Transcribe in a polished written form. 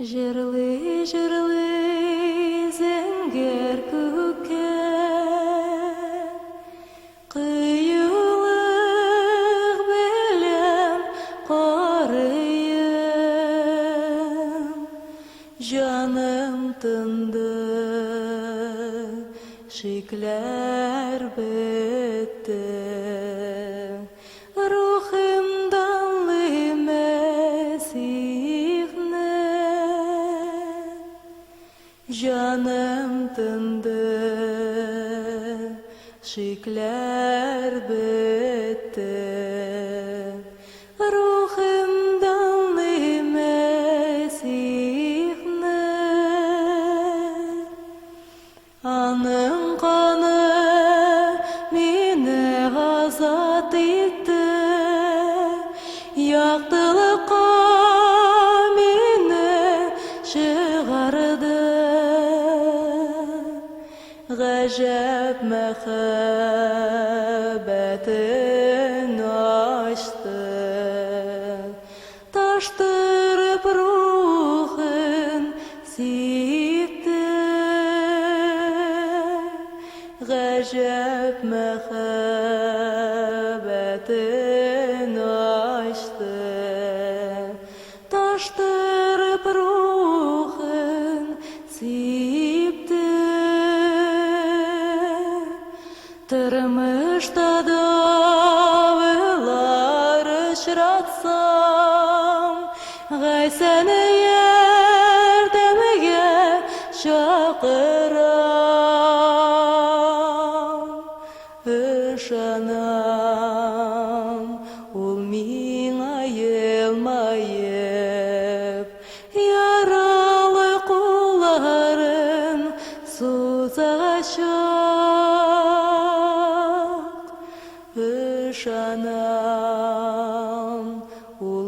Жырлы зәңгәр күккә, кыюлык белән карыйым. Җаным тынды, шикләр бетте. Canım tındı, şikler bitti. Ruhumdan Mesih'ne anın kanı beni azat etti. Yaktılıkka beni çıkardı. Gacep mehabbetin açtı, taştırıp ruhun sipti. Gacep mehabbetin açtı, taştırıp ruhun sipti. Tırmışta dağlar uçratsam, gay seni yerdemige çakıram. Işanam, ul miňa yelmayıp, yaralı kulların suzachak. Işanam, ul